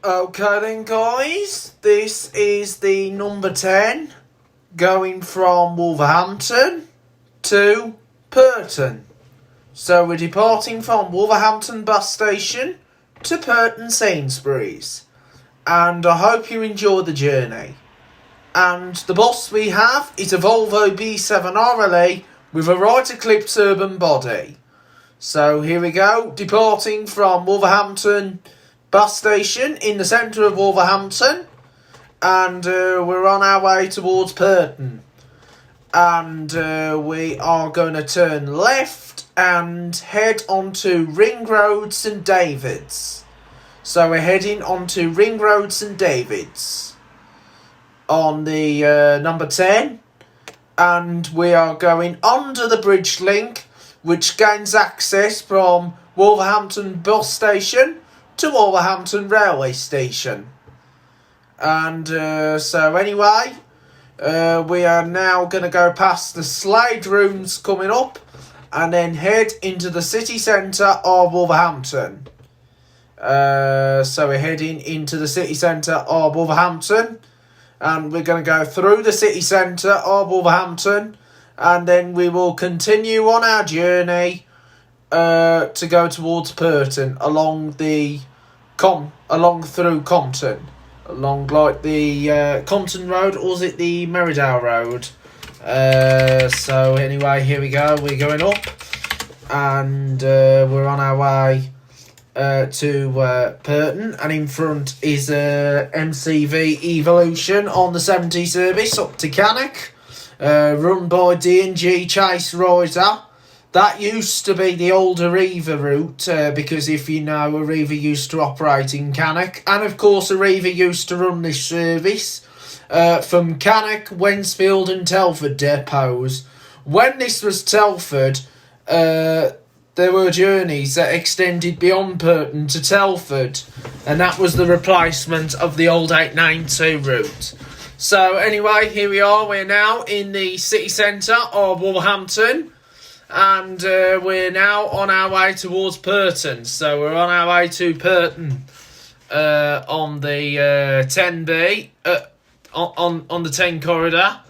Okay then guys, this is the number 10 going from Wolverhampton to Perton. So we're departing from Wolverhampton bus station to Wood-Perton-Sainsburys. And I hope you enjoy the journey. And the bus we have is a Volvo B7 RLE with a right eclipse urban body. So here we go, departing from Wolverhampton bus station in the centre of Wolverhampton, and we're on our way towards Perton, and we are going to turn left and head onto Ring Road St David's. So we're heading onto Ring Road St David's on the number 10, and we are going under the bridge link which gains access from Wolverhampton bus station to Wolverhampton railway station. And so anyway, we are now going to go past the Slade rooms coming up and then head into the city centre of Wolverhampton. So we're heading into the city centre of Wolverhampton, and we're going to go through the city centre of Wolverhampton, and then we will continue on our journey to go towards Perton along the through Compton, along like the Compton Road, or was it the Merridale Road? So anyway, here we go. We're going up, and we're on our way to Perton, and in front is MCV Evolution on the 70 service up to Cannock, run by D&G Chase Riser. That used to be the old Arriva route, because if you know, Arriva used to operate in Cannock. And of course, Arriva used to run this service from Cannock, Wensfield and Telford depots. When this was Telford, there were journeys that extended beyond Perton to Telford, and that was the replacement of the old 892 route. So anyway, here we are. We're now in the city centre of Wolverhampton, and we're now on our way towards Perton. So we're on our way to Perton on the 10B, on the 10 corridor.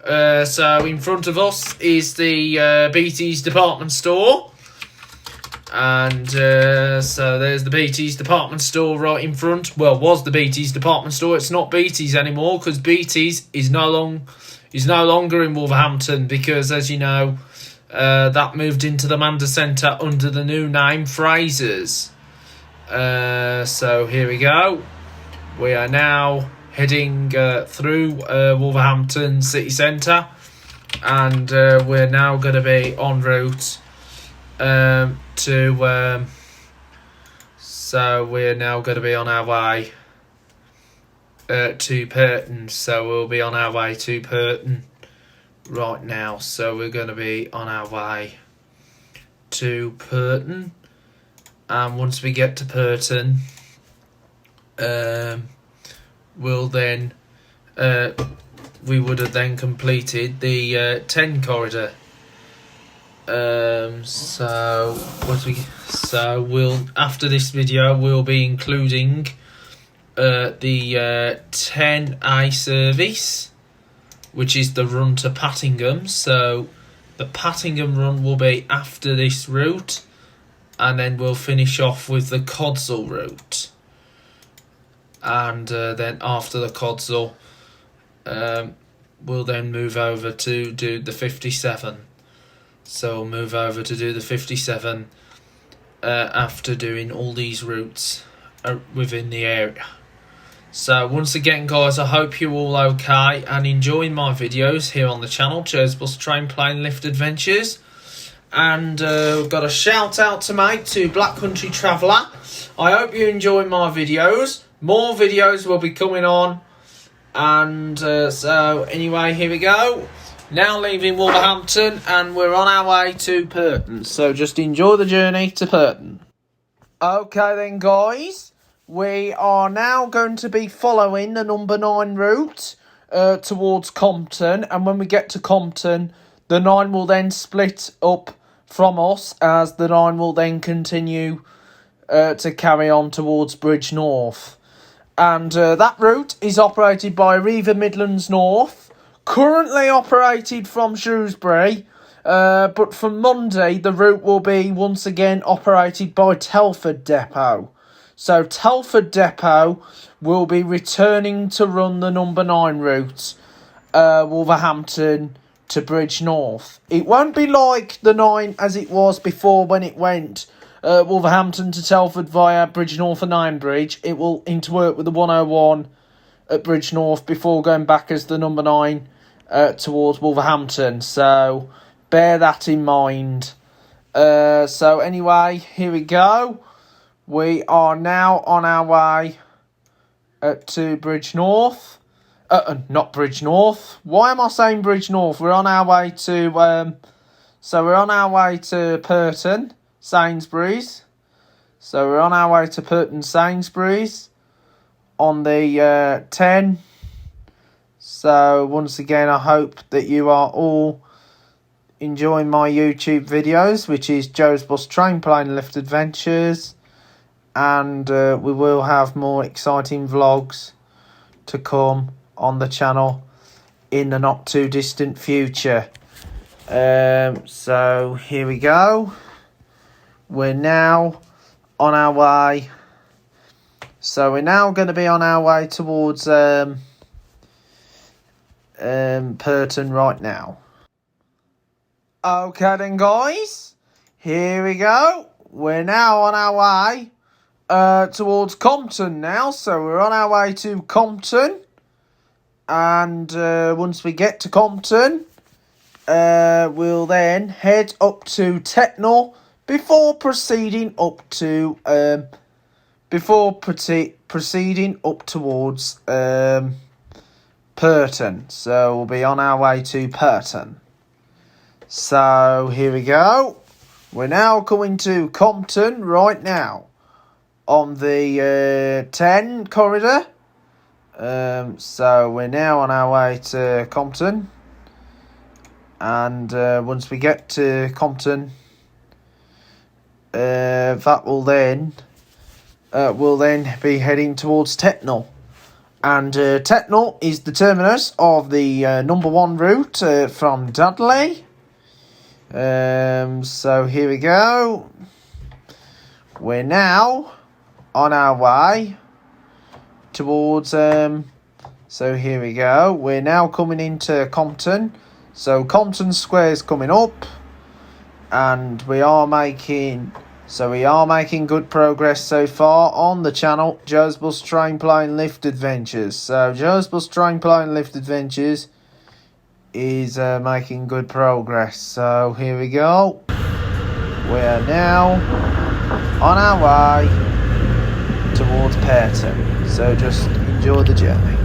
So in front of us is the Beatties department store. And so there's the Beatties department store right in front. Well, was the Beatties department store. It's not Beatties anymore, because Beatties is no longer in Wolverhampton, because, as you know, that moved into the Manda Centre under the new name Fraser's. So here we go. We are now heading through Wolverhampton city centre, and we're now going to be en route so we're now going to be on our way to Perton. So we'll be on our way to Perton right now. So we're going to be on our way to Perton, and once we get to Perton, we'll then we would have then completed the 10 corridor. So we'll, after this video, we'll be including the 10A service, which is the run to Pattingham. So the Pattingham run will be after this route, and then we'll finish off with the Codsall route, and then after the Codsall, we'll then move over to do the 57. So we'll move over to do the 57 after doing all these routes within the area. So once again, guys, I hope you're all okay and enjoying my videos here on the channel, Joe's Bus Train Plane Lift Adventures. And we've got a shout out to make to Black Country Traveller. I hope you enjoy my videos. More videos will be coming on. And so anyway, here we go. Now leaving Wolverhampton, and we're on our way to Perton. So just enjoy the journey to Perton. Okay then, guys. We are now going to be following the number 9 route towards Compton. And when we get to Compton, the 9 will then split up from us, as the 9 will then continue to carry on towards Bridge North. And that route is operated by River Midlands North, currently operated from Shrewsbury, but from Monday the route will be once again operated by Telford Depot. So Telford Depot will be returning to run the number 9 route, Wolverhampton to Bridge North. It won't be like the 9 as it was before when it went Wolverhampton to Telford via Bridge North and Ironbridge. It will interwork with the 101 at Bridge North before going back as the number 9 towards Wolverhampton. So bear that in mind. So anyway, here we go. We are now on our way to Bridge North. Not Bridge North. Why am I saying Bridge North? We're on our way to Wood-Perton-Sainsburys. So we're on our way to Wood-Perton-Sainsburys on the 10. So once again, I hope that you are all enjoying my YouTube videos, which is Joe's Bus Train Plane Lift Adventures. And we will have more exciting vlogs to come on the channel in the not too distant future. So here we go. We're now on our way. So we're now going to be on our way towards Perton right now. Okay then, guys. Here we go. We're now on our way towards Compton now. So we're on our way to Compton. And once we get to Compton, we'll then head up to Tettenhall before proceeding up to proceeding up towards Perton. So we'll be on our way to Perton. So here we go. We're now coming to Compton right now on the 10 corridor. So we're now on our way to Compton. And once we get to Compton, that will then we'll then be heading towards Tettenhall. And Tettenhall is the terminus of the number 1 route from Dudley. So here we go. We're now on our way towards so here we go. We're now coming into Compton. So Compton Square's coming up, and we are making good progress so far on the channel, Joe's Bus Train Plane Lift Adventures. So Joe's Bus Train Plane Lift Adventures is making good progress. So here we go. We are now on our way towards Perton. So just enjoy the journey.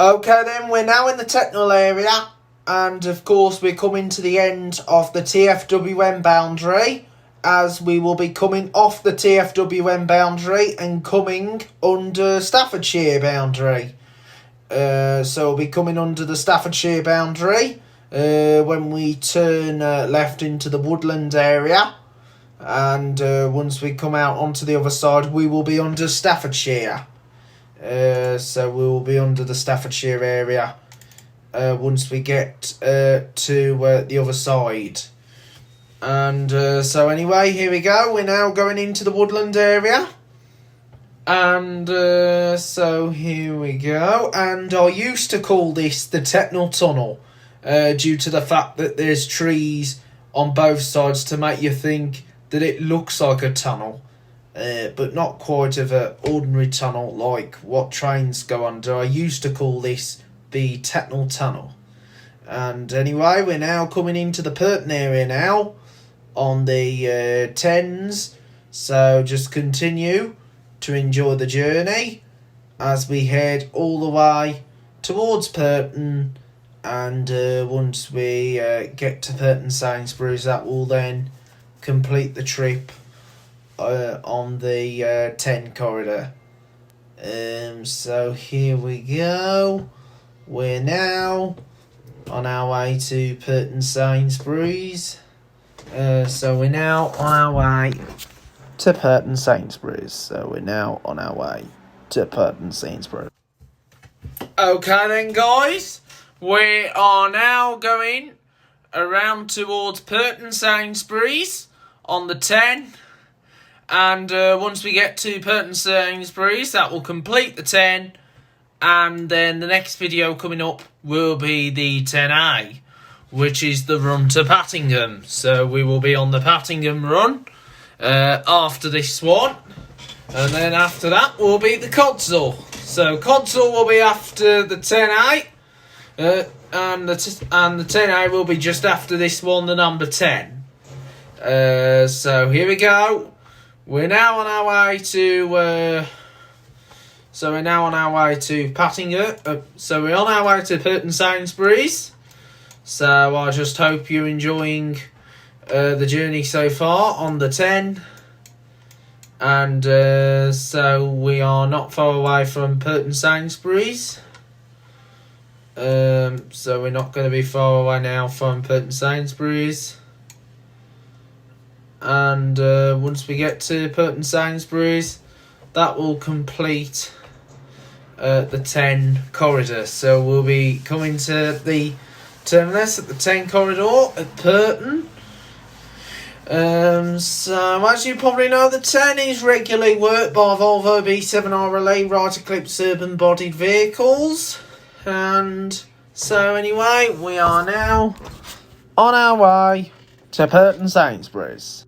Okay then, we're now in the Tettenhall area, and of course we're coming to the end of the TFWM boundary, as we will be coming off the TFWM boundary and coming under Staffordshire boundary. So we'll be coming under the Staffordshire boundary when we turn left into the woodland area, and once we come out onto the other side we will be under Staffordshire. So we will be under the Staffordshire area once we get to the other side. And so anyway, here we go. We're now going into the woodland area. And so here we go. And I used to call this the Tettenhall Tunnel due to the fact that there's trees on both sides to make you think that it looks like a tunnel. But not quite of an ordinary tunnel like what trains go under. I used to call this the Tettenhall Tunnel. And anyway, we're now coming into the Perton area now on the Thames. So just continue to enjoy the journey as we head all the way towards Perton. And once we get to Wood-Perton-Sainsburys, that will then complete the trip on the 10 corridor. So here we go. We're now on our way to Wood-Perton-Sainsburys. So we're now on our way to Wood-Perton-Sainsburys. Okay then, guys. We are now going around towards Wood-Perton-Sainsburys on the 10. And once we get to Wood-Perton-Sainsburys, that will complete the 10. And then the next video coming up will be the 10A, which is the run to Pattingham. So we will be on the Pattingham run after this one. And then after that will be the Codsall. So Codsall will be after the 10A. And the 10A will be just after this one, the number 10. So here we go. We're now on our way to Pattingham. So we're on our way to Wood-Perton-Sainsburys. So I just hope you're enjoying the journey so far on the 10. And so we are not far away from Wood-Perton-Sainsburys. So we're not going to be far away now from Wood-Perton-Sainsburys. And once we get to Wood-Perton-Sainsburys, that will complete the 10 corridor. So we'll be coming to the terminus at the 10 corridor at Perton. So as you probably know, the 10 is regularly worked by Volvo B7R Relay right eclipse urban bodied vehicles. And so anyway, we are now on our way to Wood-Perton-Sainsburys.